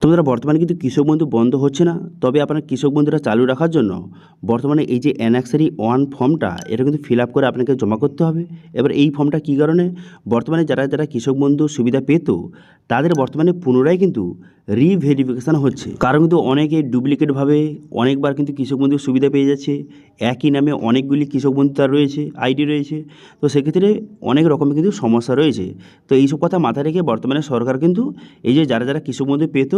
তোমাদের বর্তমানে কিন্তু কৃষক বন্ধু বন্ধ হচ্ছে না, তবে আপনার কৃষক বন্ধুরা চালু রাখার জন্য বর্তমানে এই যে অ্যানেক্সারি 1 ফর্মটা এটা কিন্তু ফিল আপ করে আপনাকে জমা করতে হবে। এবার এই ফর্মটা কী কারণে, বর্তমানে যারা যারা কৃষক বন্ধু সুবিধা পেত তাদের বর্তমানে পুনরায় কিন্তু রিভেরিফিকেশান হচ্ছে, কারণ কিন্তু অনেকে ডুপ্লিকেটভাবে অনেকবার কিন্তু কৃষক বন্ধুর সুবিধা পেয়ে যাচ্ছে। একই নামে অনেকগুলি কৃষক বন্ধু তার রয়েছে, আইডি রয়েছে, তো সেক্ষেত্রে অনেক রকমের কিন্তু সমস্যা রয়েছে। তো এইসব কথা মাথায় রেখে বর্তমানে সরকার কিন্তু এই যে যারা যারা কৃষক বন্ধু পেত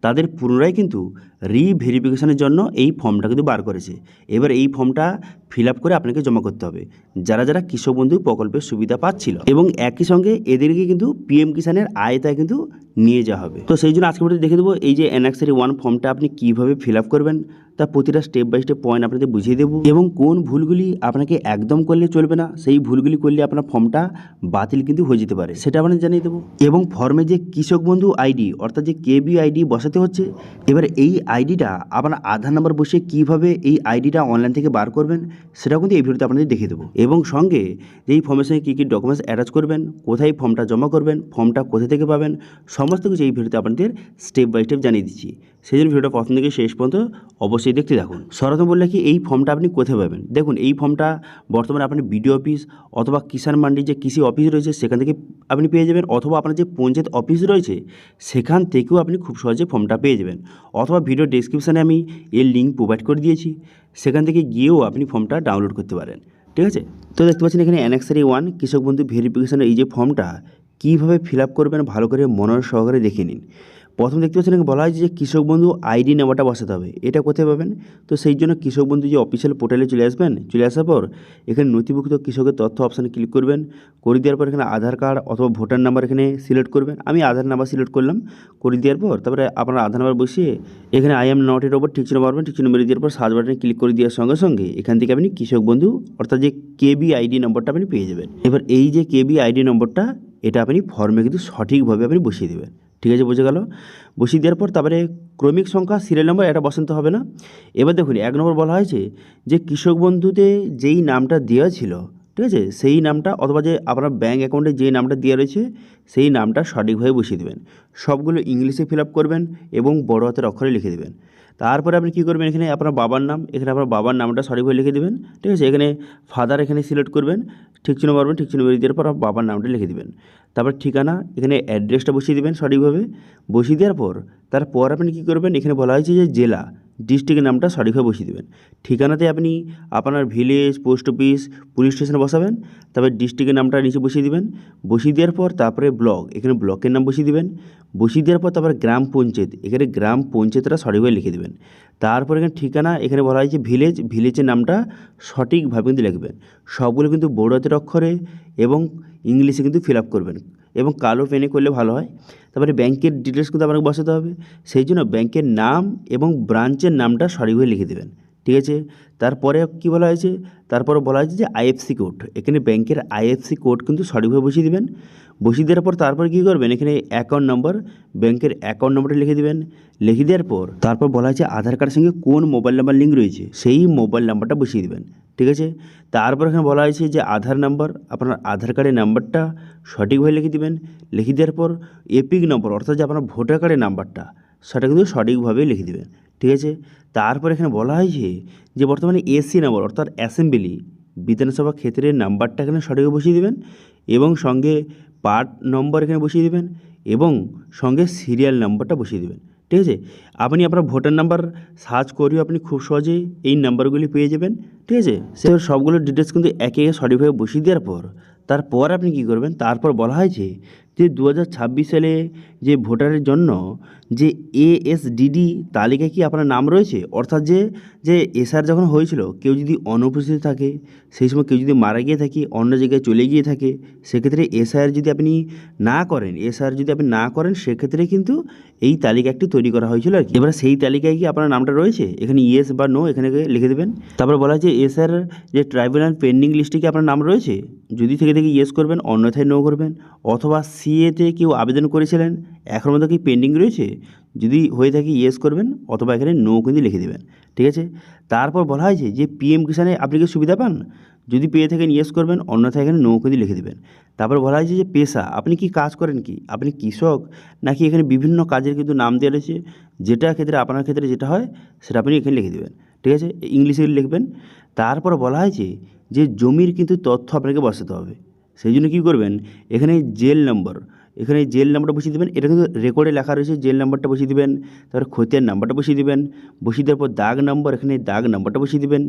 তাদের পুনরায় কিন্তু রিভেরিফিকেশানের জন্য এই ফর্মটা কিন্তু বার করেছে। এবার এই ফর্মটা ফিল আপ করে আপনাকে জমা করতে হবে যারা যারা কৃষক বন্ধু প্রকল্পের সুবিধা পাচ্ছিল, এবং একই সঙ্গে এদেরকে কিন্তু পিএম কিষানের আয়তায় কিন্তু নিয়ে যাওয়া হবে। তো সেই জন্য আজকে ভিডিওতে দেখে দেবো এই যে অ্যানেক্সারি 1 ফর্মটা আপনি কীভাবে ফিল আপ করবেন, তা প্রতিটা স্টেপ বাই স্টেপ পয়েন্ট আপনাদের বুঝিয়ে দেবো, এবং কোন ভুলগুলি আপনাকে একদম করলে চলবে না, সেই ভুলগুলি করলে আপনার ফর্মটা বাতিল কিন্তু হয়ে যেতে পারে, সেটা আপনাদের জানিয়ে দেবো। এবং ফর্মে যে কৃষক বন্ধু আইডি অর্থাৎ যে কেবি আইডি বসাতে হচ্ছে, এবার এই আইডিটা আপনার আধার নাম্বার বসিয়ে কীভাবে এই আইডিটা অনলাইন থেকে বার করবেন সেটাও কিন্তু এই ভিডিওতে আপনাদের দেখিয়ে দেবো। এবং সঙ্গে এই ফর্মের সঙ্গে কী কী ডকুমেন্টস অ্যাটাচ করবেন, কোথায় ফর্মটা জমা করবেন, ফর্মটা কোথা থেকে পাবেন, সমস্ত কিছু এই ভিডিওতে আপনাদের স্টেপ বাই স্টেপ জানিয়ে দিচ্ছি। সেই জন্য ভিডিওটা প্রথম থেকে শেষ পর্যন্ত অবশ্যই দেখতে থাকুন। সর্বপ্রথম বললে কি এই ফর্মটা আপনি কোথায় পাবেন, দেখুন এই ফর্মটা বর্তমানে আপনি বিডিও অফিস অথবা কিষাণ মান্ডি যে কৃষি অফিস রয়েছে সেখান থেকে আপনি পেয়ে যাবেন, অথবা আপনার যে পঞ্চায়েত অফিস রয়েছে সেখান থেকেও আপনি খুব সহজে ফর্মটা পেয়ে যাবেন, অথবা ভিডিও ডেসক্রিপশানে আমি এর লিঙ্ক প্রোভাইড করে দিয়েছি, সেখান থেকে গিয়েও আপনি ফর্মটা ডাউনলোড করতে পারেন। ঠিক আছে, তো দেখতে পাচ্ছেন এখানে অ্যানেক্সারি 1 কৃষক বন্ধু ভেরিফিকেশনের এই যে ফর্মটা কীভাবে ফিল আপ করবেন ভালো করে মনোযোগ সহকারে দেখে নিন। প্রথম দেখতে পাচ্ছেন বলা হয়েছে যে কৃষক বন্ধু আইডি নাম্বারটা বসাতে হবে, এটা কোথায় পাবেন, তো সেই জন্য কৃষক বন্ধু যে অফিসিয়াল পোর্টালে চলে আসবেন, চলে আসার পর এখানে নথিভুক্ত কৃষকের তথ্য অপশানে ক্লিক করবেন, করে দেওয়ার পর এখানে আধার কার্ড অথবা ভোটার নাম্বার এখানে সিলেক্ট করবেন, আমি আধার নাম্বার সিলেক্ট করলাম, করে দেওয়ার পর তারপরে আপনার আধার নাম্বার বসিয়ে এখানে আই এম নট এর ওপর ঠিক চিহ্ন মারবেন, ঠিক চিহ্ন মেরে দেওয়ার পর সার্চ বাটনে ক্লিক করে দেওয়ার সঙ্গে সঙ্গে এখান থেকে আপনি কৃষক বন্ধু অর্থাৎ যে কেবি আইডি নম্বরটা আপনি পেয়ে যাবেন। এবার এই যে কেবি আইডি নম্বরটা এটা আপনি ফর্মে কিন্তু সঠিকভাবে আপনি বসিয়ে দেবেন। ঠিক আছে, বোঝা গেল। বসিয়ে দেওয়ার পর তারপরে ক্রমিক সংখ্যা সিরিয়াল নম্বর এটা বসাতে হবে না। এবার দেখুন 1 নম্বর বলা হয়েছে যে কৃষক বন্ধুতে যেই নামটা দেওয়া ছিল, ঠিক আছে, সেই নামটা অথবা যে আপনার ব্যাঙ্ক অ্যাকাউন্টে যে নামটা দেওয়া রয়েছে সেই নামটা সঠিকভাবে বসিয়ে দেবেন। সবগুলো ইংলিশে ফিল আপ করবেন এবং বড় হাতের অক্ষরে লিখে দেবেন। তারপরে আপনি কী করবেন, এখানে আপনার বাবার নাম, এখানে আপনার বাবার নামটা সঠিকভাবে লিখে দেবেন। ঠিক আছে, এখানে ফাদার এখানে সিলেক্ট করবেন, ঠিক চিহ্ন মারবেন, ঠিক চিহ্ন মেরে দেওয়ার পর আপনার বাবার নামটা লিখে দেবেন। তারপর ঠিকানা এখানে অ্যাড্রেসটা বসিয়ে দেবেন সঠিকভাবে। বসিয়ে দেওয়ার পর তারপর আপনি কী করবেন, এখানে বলা হয়েছে যে জেলা, ডিস্ট্রিক্টের নামটা সঠিকভাবে বসিয়ে দেবেন। ঠিকানাতে আপনি আপনার ভিলেজ, পোস্ট অফিস, পুলিশ স্টেশনে বসাবেন। তারপর ডিস্ট্রিক্টের নামটা নিচে বসিয়ে দেবেন। বসিয়ে দেওয়ার পর তারপরে ব্লক, এখানে ব্লকের নাম বসিয়ে দেবেন। বসিয়ে দেওয়ার পর তারপরে গ্রাম পঞ্চায়েত, এখানে গ্রাম পঞ্চায়েতটা সঠিকভাবে লিখে দেবেন। তারপর এখানে ঠিকানা, এখানে বলা হয়েছে ভিলেজ, ভিলেজের নামটা সঠিকভাবে কিন্তু লিখবেন। সবগুলো কিন্তু বড় হাতের অক্ষরে এবং ইংলিশে কিন্তু ফিল আপ করবেন, এবং কালো পেনে করলে ভালো হয়। তারপরে ব্যাংকের ডিটেলস কিন্তু আপনাকে বসাতে হবে, সেই জন্য ব্যাংকের নাম এবং ব্রাঞ্চের নামটা সঠিকভাবে লিখে দেবেন। ঠিক আছে, তারপরে কী বলা হয়েছে, তারপরে বলা হয়েছে যে আইএফসি কোড, এখানে ব্যাংকের আইএফসি কোড কিন্তু সঠিকভাবে বসিয়ে দেবেন। বসিয়ে দেওয়ার পর তারপর কী করবেন, এখানে অ্যাকাউন্ট নম্বর, ব্যাংকের অ্যাকাউন্ট নম্বরটা লিখে দেবেন। লিখে দেওয়ার পর তারপর বলা হয়েছে আধার কার্ডের সঙ্গে কোন মোবাইল নাম্বার লিঙ্ক রয়েছে সেই মোবাইল নাম্বারটা বসিয়ে দেবেন। ঠিক আছে, তারপর এখানে বলা হয়েছে যে আধার নাম্বার, আপনার আধার কার্ডের নাম্বারটা সঠিকভাবে লিখে দেবেন। লিখে দেওয়ার পর এপিক নম্বর অর্থাৎ যে আপনার ভোটার কার্ডের নাম্বারটা সেটা কিন্তু সঠিকভাবে লিখে দেবেন। ঠিক আছে, তারপর এখানে বলা হয়েছে যে বর্তমানে এসি নম্বর অর্থাৎ অ্যাসেম্বলি বিধানসভা ক্ষেত্রের নাম্বারটা এখানে সঠিকভাবে বসিয়ে দেবেন, এবং সঙ্গে পার্ট নম্বর এখানে বসিয়ে দেবেন, এবং সঙ্গে সিরিয়াল নাম্বারটা বসিয়ে দেবেন। ঠিক আছে, আপনি আপনার ভোটার নাম্বার সার্চ করেও আপনি খুব সহজেই এই নাম্বারগুলি পেয়ে যাবেন। ঠিক আছে, সে সবগুলো ডিটেলস কিন্তু একে একে সঠিকভাবে বসিয়ে দেওয়ার পর তারপর আপনি কী করবেন, তারপর বলা হয়েছে যে 2026 সালে যে ভোটারের জন্য যে এএসডিডি তালিকায় কি আপনার নাম রয়েছে, অর্থাৎ যে যে এসআর যখন হয়েছিল কেউ যদি অনুপস্থিত থাকে, সেই সময় কেউ যদি মারা গিয়ে থাকে, অন্য জায়গায় চলে গিয়ে থাকে, সেক্ষেত্রে এসআর যদি আপনি না করেন, সেক্ষেত্রে কিন্তু এই তালিকা একটি তৈরি করা হয়েছিল আর কি। এবার সেই তালিকায় কি আপনার নামটা রয়েছে, এখানে ইয়েস বা নো এখানে লিখে দেবেন। তারপর বলা হয়েছে এসআর যে ট্রাইব্যুনাল পেন্ডিং লিস্টে কি আপনার নাম রয়েছে, যদি থেকে দেখি ইয়েস করবেন, অন্যথায় নো করবেন। অথবা সিএতে কেউ আবেদন করেছিলেন, এখন মধ্যে কি পেন্ডিং রয়েছে, যদি হয়ে থাকে ইয়েস করবেন, অথবা এখানে নো কিন্তু লিখে দেবেন। ঠিক আছে, তারপর বলা হয়েছে যে পিএম কিষানে আপনি কি সুবিধা পান, যদি পেয়ে থাকেন ইয়েস করবেন, অন্যথায় এখানে নো করে লিখে দেবেন। তারপর বলা হয়েছে যে পেশা, আপনি কি কাজ করেন, কি আপনি কৃষক নাকি এখানে বিভিন্ন কাজের কিন্তু নাম দেওয়া রয়েছে, যেটা ক্ষেত্রে আপনার ক্ষেত্রে যেটা হয় সেটা আপনি এখানে লিখে দেবেন, ঠিক আছে, ইংলিশে লিখবেন। তারপর বলা হয়েছে যে জমির কিন্তু তথ্য আপনাকে বসাতে হবে, সেই জন্য কী করবেন, এখানে জেল নম্বর, এখানে জেল নাম্বারটা বসিয়ে দেবেন, এটা কিন্তু রেকর্ডে লেখা রয়েছে, জেল নাম্বারটা বসিয়ে দেবেন। তারপর খতিয়ান নাম্বারটা বসিয়ে দেবেন, বসিয়ে দেওয়ার পর দাগ নম্বর, এখানে দাগ নাম্বারটা বসিয়ে দেবেন।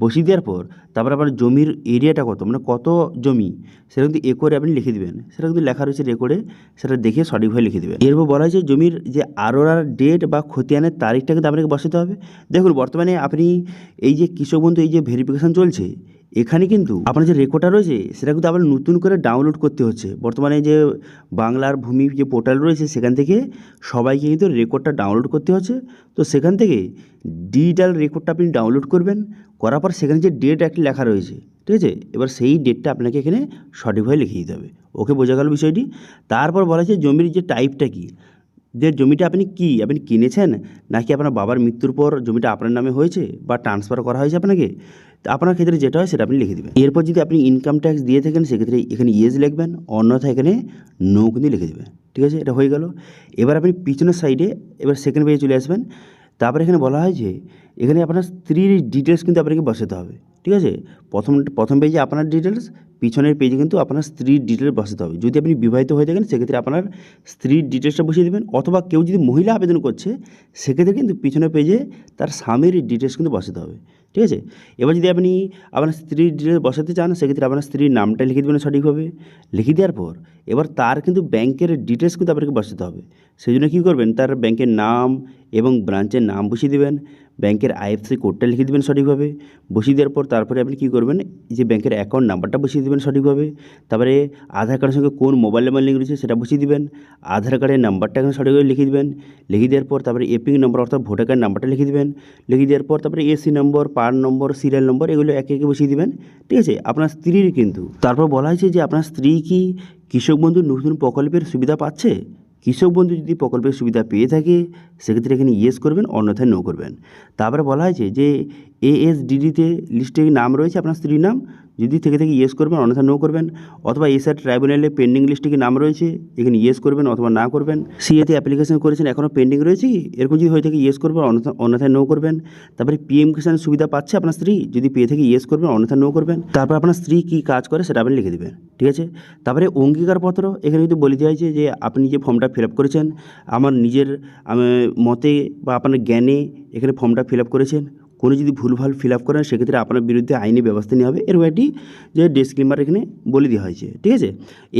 বসিয়ে দেওয়ার পর তারপর আপনার জমির এরিয়াটা কত, মানে কত জমি, সেটা কিন্তু একরে আপনি লিখে দেবেন, সেটা কিন্তু লেখা রয়েছে রেকর্ডে, সেটা দেখে সঠিকভাবে লিখে দেবেন। এরপর বলা হয়েছে জমির যে আরোরার ডেট বা খতিয়ানের তারিখটা কিন্তু আপনাকে বসাতে হবে। দেখুন বর্তমানে আপনি এই যে কৃষক বন্ধু এই যে ভেরিফিকেশান চলছে, এখানে কিন্তু আপনার যে রেকর্ডটা রয়েছে সেটা কিন্তু আবার নতুন করে ডাউনলোড করতে হচ্ছে। বর্তমানে যে বাংলার ভূমি যে পোর্টাল রয়েছে সেখান থেকে সবাইকে কিন্তু রেকর্ডটা ডাউনলোড করতে হচ্ছে। তো সেখান থেকে ডিজিটাল রেকর্ডটা আপনি ডাউনলোড করবেন, করার পর সেখানে যে ডেট একটি লেখা রয়েছে, ঠিক আছে, এবার সেই ডেটটা আপনাকে এখানে সঠিকভাবে লিখে দিতে হবে। ওকে, বোঝা গেল বিষয়টি। তারপর বলা হচ্ছে জমির যে টাইপটা কী, যে জমিটা আপনি কিনেছেন নাকি আপনার বাবার মৃত্যুর পর জমিটা আপনার নামে হয়েছে বা ট্রান্সফার করা হয়েছে আপনাকে, তো আপনার ক্ষেত্রে যেটা হয় সেটা আপনি লিখে দেবেন। এরপর যদি আপনি ইনকাম ট্যাক্স দিয়ে থাকেন সেক্ষেত্রে এখানে ইয়েস লিখবেন, অন্যথায় এখানে নো কিন্তু লিখে দেবেন, ঠিক আছে, এটা হয়ে গেল। এবার আপনি পিছনের সাইডে এবার সেকেন্ড পেজে চলে আসবেন। তারপরে এখানে বলা হয় যে এখানে আপনার স্ত্রীর ডিটেলস কিন্তু আপনাকে বসাতে হবে, ঠিক আছে, প্রথম পেজে আপনার ডিটেলস, পিছনের পেজে কিন্তু আপনার স্ত্রীর ডিটেলস বসাতে হবে। যদি আপনি বিবাহিত হয়ে থাকেন সেক্ষেত্রে আপনার স্ত্রীর ডিটেলসটা বসিয়ে দেবেন, অথবা কেউ যদি মহিলা আবেদন করছে সেক্ষেত্রে কিন্তু পিছনের পেজে তার স্বামীর ডিটেলস কিন্তু বসাতে হবে, ঠিক আছে। এবার যদি আপনি আপনার স্ত্রীর ডিটেলস বসাতে চান সেক্ষেত্রে আপনার স্ত্রীর নামটা লিখে দেবেন সঠিকভাবে। লিখে দেওয়ার পর এবার তার কিন্তু ব্যাংকের ডিটেলস কিন্তু আপনাকে বসাতে হবে। সেই জন্য কী করবেন, তার ব্যাংকের নাম এবং ব্রাঞ্চের নাম বসিয়ে দেবেন, ব্যাংকের আইএফএসসি কোডটা লিখে দেবেন সঠিকভাবে। বসিয়ে দেওয়ার পর তারপরে আপনি কী করবেন, যে ব্যাংকের অ্যাকাউন্ট নাম্বারটা বসিয়ে দেবেন সঠিকভাবে। তারপরে আধার কার্ডের সঙ্গে কোন মোবাইল নাম্বার লিঙ্ক রয়েছে সেটা বসিয়ে দিবেন, আধার কার্ডের নাম্বারটা এখানে সঠিকভাবে লিখে দেবেন। লিখে দেওয়ার পর তারপরে এপিং নম্বর অর্থাৎ ভোটার কার্ড নাম্বারটা লিখে দেবেন। লিখে দেওয়ার পর তারপরে এসি নম্বর, পান নম্বর, সিরিয়াল নম্বর এগুলো একে একে বসিয়ে দেবেন, ঠিক আছে, আপনার স্ত্রীর কিন্তু। তারপর বলা হয়েছে যে আপনার স্ত্রী কি কৃষক বন্ধু নতুন প্রকল্পের সুবিধা পাচ্ছে। কৃষক বন্ধু যদি প্রকল্পের সুবিধা পেয়ে থাকে সেক্ষেত্রে এখানে ইয়েস করবেন, অন্যথায় নো করবেন। তারপরে বলা হয়েছে যে এএসডিডিতে লিস্টে নাম রয়েছে আপনার স্ত্রীর নাম, যদি থেকে ইয়েস করবেন, অন্যথায় নো করবেন। অথবা এসআর ট্রাইব্যুনালে পেন্ডিং লিস্টে কি নাম রয়েছে, এখানে ইয়েস করবেন অথবা না করবেন। সিএতে অ্যাপ্লিকেশন করেছেন এখনও পেন্ডিং রয়েছে কি, এরকম যদি হয়ে থাকে ইয়েস করবেন, অন্যথায় নো করবেন। তারপরে পিএম কিষাণ সুবিধা পাচ্ছে আপনার স্ত্রী, যদি পেয়ে থাকে ইয়েস করবেন, অন্যথায় নো করবেন। তারপর আপনার স্ত্রী কী কাজ করে সেটা আপনি লিখে দেবেন, ঠিক আছে। তারপরে অঙ্গীকারপত্র, এখানে কিন্তু বলে দেওয়া হয়েছে যে আপনি যে ফর্মটা ফিল আপ করেছেন আমার নিজের মতে বা আপনার জ্ঞানে এখানে ফর্মটা ফিল আপ করেছেন, কোনো যদি ভুলভাল ফিল আপ করেন সেক্ষেত্রে আপনার বিরুদ্ধে আইনি ব্যবস্থা নেওয়া হবে, এরকম একটি যে ডিসক্লেমার এখানে বলে দেওয়া হয়েছে, ঠিক আছে।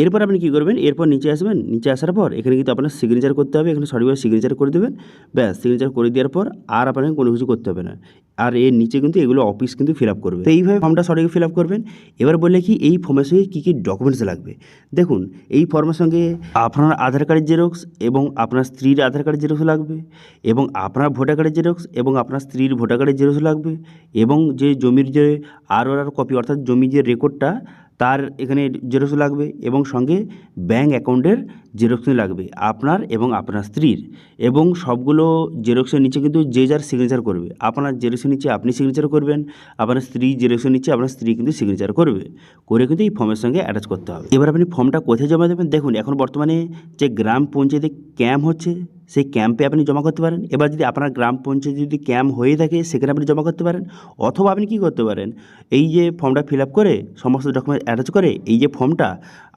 এরপর আপনি কী করবেন, এরপর নিচে আসবেন, নিচে আসার পর এখানে কিন্তু আপনার সিগনেচার করতে হবে, এখানে সঠিকভাবে সিগনেচার করে দেবেন, ব্যাস সিগনেচার করে দেওয়ার পর আর আপনাকে কোনো কিছু করতে হবে না। আর এর নিচে কিন্তু এগুলো অফিস কিন্তু ফিল আপ করবে। তো এইভাবে ফর্মটা সঠিক ফিল আপ করবেন। এবার বললে কি এই ফর্মের সঙ্গে কী কী ডকুমেন্টস লাগবে, দেখুন এই ফর্মের সঙ্গে আপনার আধার কার্ডের জেরক্স এবং আপনার স্ত্রীর আধার কার্ডের জেরক্স লাগবে, এবং আপনার ভোটার কার্ডের জেরক্স এবং আপনার স্ত্রীর ভোটার কার্ডের জেরক্স লাগবে, এবং যে জমির যে আর কপি অর্থাৎ জমির যে রেকর্ডটা তার এখানে জেরক্স লাগবে, এবং সঙ্গে ব্যাঙ্ক অ্যাকাউন্টের জেরক্স লাগবে আপনার এবং আপনার স্ত্রীর। এবং সবগুলো জেরক্সের নিচে কিন্তু যে যার সিগনেচার করবে, আপনার জেরক্সের নিচে আপনি সিগনেচার করবেন, আপনার স্ত্রী জেরক্সের নিচে আপনার স্ত্রী কিন্তু সিগনেচার করবে, করে কিন্তু এই ফর্মের সঙ্গে অ্যাটাচ করতে হবে। এবার আপনি ফর্মটা কোথায় জমা দেবেন, দেখুন এখন বর্তমানে যে গ্রাম পঞ্চায়েতে ক্যাম্প হচ্ছে সেই ক্যাম্পে আপনি জমা করতে পারেন। এবার যদি আপনার গ্রাম পঞ্চায়েতে যদি ক্যাম্প হয়ে থাকে সেখানে আপনি জমা করতে পারেন, অথবা আপনি কী করতে পারেন, এই যে ফর্মটা ফিল আপ করে সমস্ত ডকুমেন্ট অ্যাটাচ করে এই যে ফর্মটা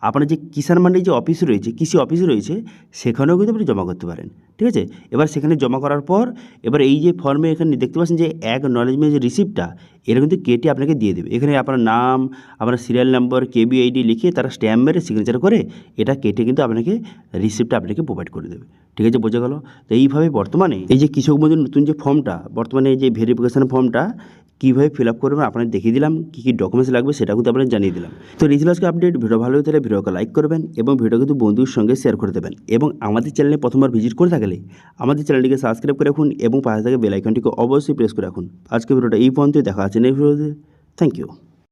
আপনার যে কিষাণ মান্ডির যে অফিস রয়েছে, কৃষি অফিস রয়েছে, সেখানেও কিন্তু আপনি জমা করতে পারেন, ঠিক আছে। এবার সেখানে জমা করার পর এবার এই যে ফর্মে এখানে দেখতে পাচ্ছেন যে অ্যাকনলেজমেন্ট যে রিসিপ্টটা এটা কিন্তু কেটে আপনাকে দিয়ে দেবে। এখানে আপনার নাম, আপনার সিরিয়াল নাম্বার, কেবিআইডি লিখে তারা স্ট্যাম্প মেরে সিগনেচার করে এটা কেটে কিন্তু আপনাকে রিসিপ্টটা আপনাকে প্রোভাইড করে দেবে, ঠিক আছে, বোঝা গেল। তো এইভাবে বর্তমানে এই যে কৃষক বন্ধুর নতুন যে ফর্মটা, বর্তমানে এই যে ভেরিফিকেশান ফর্মটা কীভাবে ফিল আপ করবেন আপনাদের দেখিয়ে দিলাম, কী কী ডকুমেন্টস লাগবে সেটা কিন্তু আপনাদের জানিয়ে দিলাম। তো রিজেল আজকে আপডেট ভিডিও ভালো হয়ে থাকলে ভিডিওকে লাইক করবেন এবং ভিডিও কিন্তু বন্ধুর সঙ্গে শেয়ার করে দেবেন, এবং আমাদের চ্যানেলে প্রথমবার ভিজিট করে থাকলে আমাদের চ্যানেলটিকে সাবস্ক্রাইব করে রাখুন এবং পাশে থাকা বেল আইকনটিকে অবশ্যই প্রেস করে রাখুন। আজকে ভিডিওটা এই পর্যন্ত, দেখা আছে নেক্সট ভিডিওতে। Thank you.